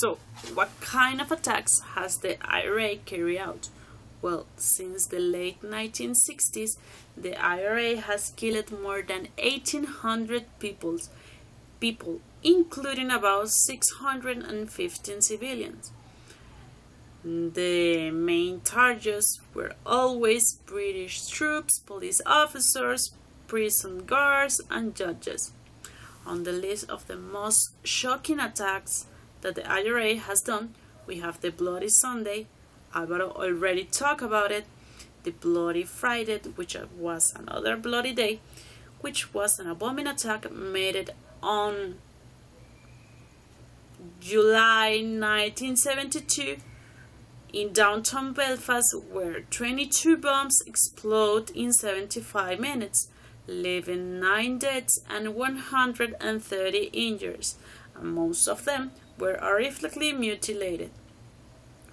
So, what kind of attacks has the IRA carried out? Well, since the late 1960s, the IRA has killed more than 1,800 people, including about 615 civilians. The main targets were always British troops, police officers, prison guards, and judges. On the list of the most shocking attacks that the IRA has done, we have the Bloody Sunday. Alvaro already talked about it. The Bloody Friday, which was another bloody day, which was an abominable attack made on July 1972 in downtown Belfast, where 22 bombs exploded in 75 minutes, leaving 9 deaths and 130 injured, and most of them were horrifically mutilated.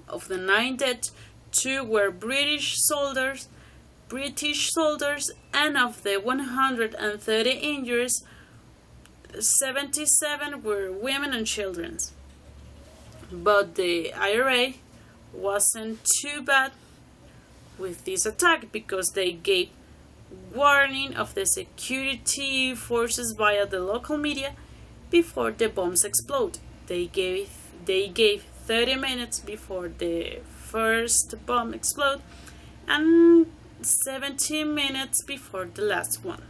Of the 9 dead, 2 were British soldiers, and of the 130 injured, 77 were women and children. But the IRA wasn't too bad with this attack because they gave warning of the security forces via the local media before the bombs explode. They gave 30 minutes before the first bomb exploded and 17 minutes before the last one.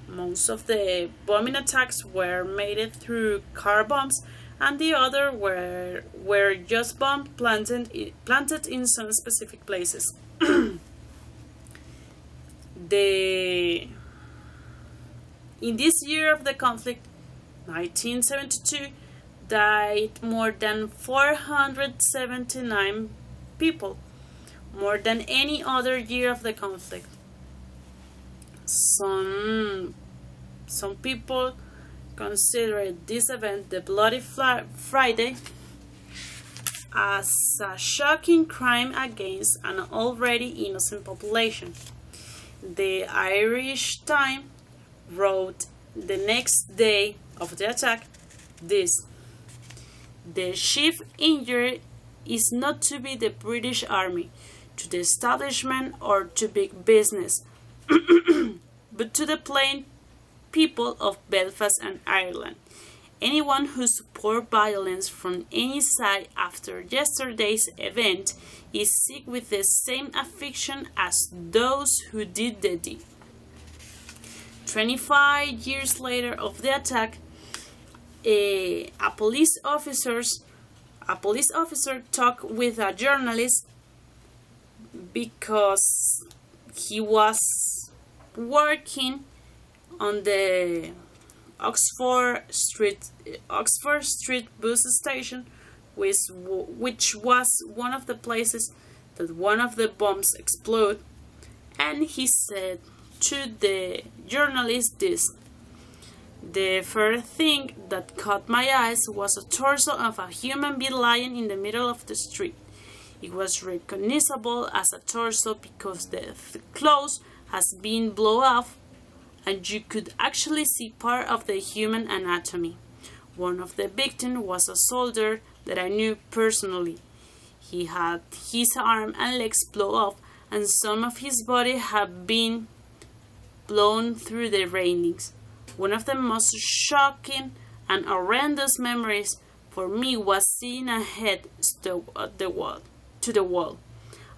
Most of the bombing attacks were made through car bombs, and the other were just bombs planted in some specific places. In this year of the conflict, 1972, died more than 479 people, more than any other year of the conflict. Some people consider this event, the Bloody Friday, as a shocking crime against an already innocent population. The Irish Times wrote the next day of the attack this: "The chief injury is not to be the British Army, to the establishment, or to big business, but to the plain people of Belfast and Ireland. Anyone who supports violence from any side after yesterday's event is sick with the same affliction as those who did the deed." 25 years later of the attack, a police officer talked with a journalist because he was working on the Oxford Street bus station, which was one of the places that one of the bombs exploded, and he said to the journalist this: "The first thing that caught my eyes was a torso of a human being lying in the middle of the street. It was recognizable as a torso because the clothes has been blown off, and you could actually see part of the human anatomy. One of the victims was a soldier that I knew personally. He had his arm and legs blown off, and some of his body had been blown through the railings. One of the most shocking and horrendous memories for me was seeing a head stuck to the wall.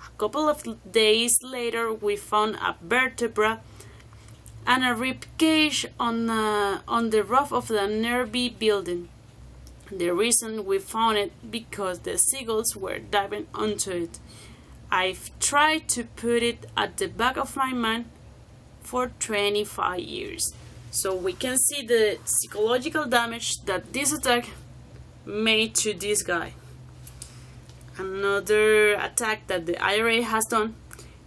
A couple of days later, we found a vertebra and a rib cage on the roof of the nearby building. The reason we found it because the seagulls were diving onto it. I've tried to put it at the back of my mind for 25 years. So we can see the psychological damage that this attack made to this guy. Another attack that the IRA has done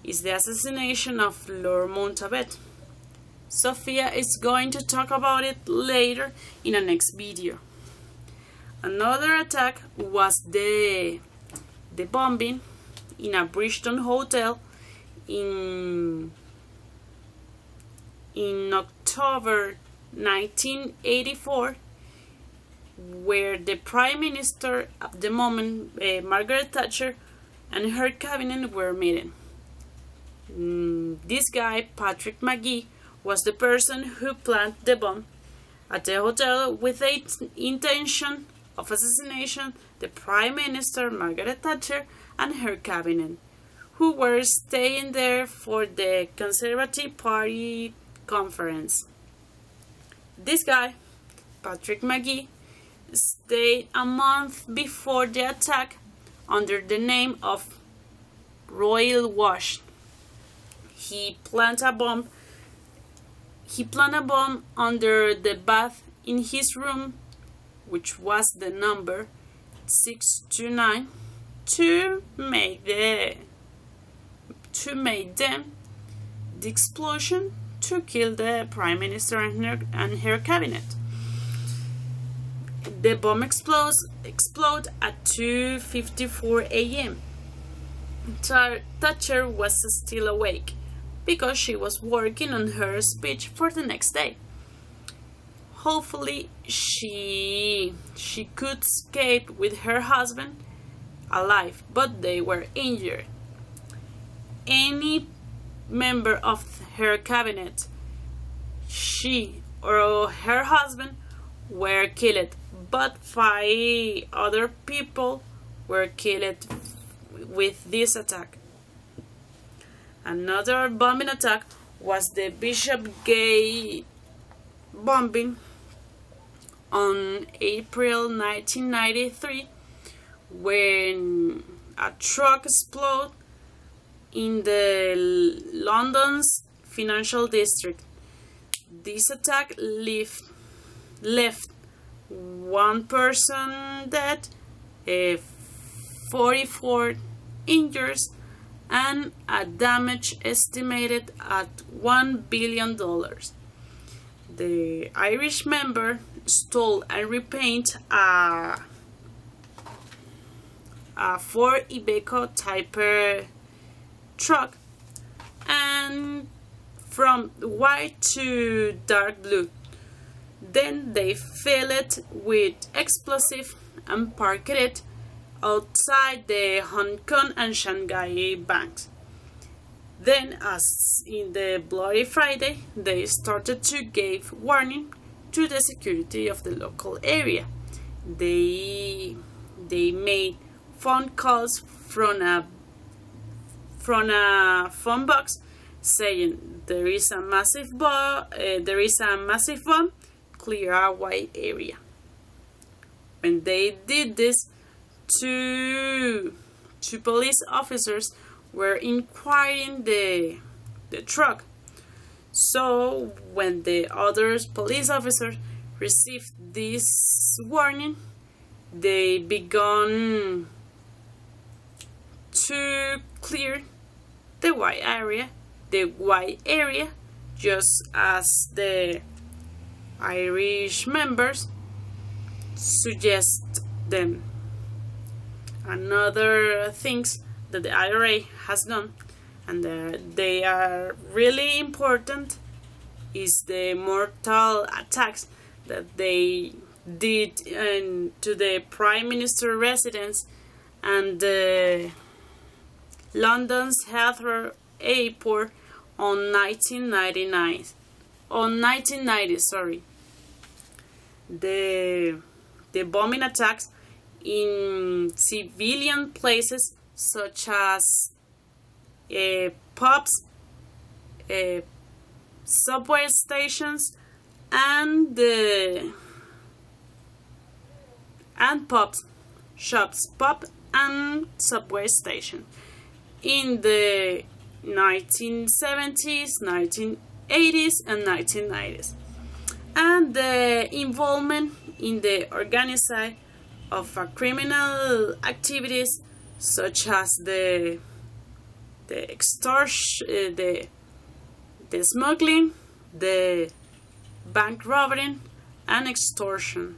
is the assassination of Lord Mountbatten. Sophia is going to talk about it later in the next video. Another attack was the bombing in a Bristol hotel in October 1984, where the Prime Minister at the moment, Margaret Thatcher, and her cabinet were meeting. This guy, Patrick McGee, was the person who planted the bomb at the hotel with the intention of assassination the Prime Minister Margaret Thatcher and her cabinet, who were staying there for the Conservative Party conference. This guy, Patrick McGee, stayed a month before the attack under the name of Royal Wash. He planted a bomb under the bath in his room, which was the number 629, to make the explosion to kill the Prime Minister and her cabinet. The bomb explode at 2:54 a.m. Thatcher was still awake because she was working on her speech for the next day. Hopefully she could escape with her husband alive, but they were injured. Any member of her cabinet, she or her husband, were killed, but 5 other people were killed with this attack. Another bombing attack was the Bishopsgate bombing on April 1993, when a truck exploded in the London's financial district. This attack left 1 person dead, 44 injured, and a damage estimated at $1 billion. The Irish member stole and repainted a Ford Iveco type truck, and from white to dark blue. Then they filled it with explosive and parked it outside the Hong Kong and Shanghai banks. Then, as in the Bloody Friday, they started to give warning to the security of the local area. They made phone calls from a phone box saying there is a massive bomb, clear a wide area. When they did this, two police officers were inquiring the truck. So when the other police officers received this warning, they began to clear the white area, just as the Irish members suggest them. Another things that the IRA has done, and they are really important, is the mortal attacks that they did to the Prime Minister residence and London's Heathrow Airport on 1990. Sorry. The bombing attacks in civilian places such as pubs, subway stations, and pubs, shops, pub and subway station in the 1970s, 1980s, and 1990s, and the involvement in the organization of criminal activities such as the extortion, the smuggling, the bank robbery, and extortion.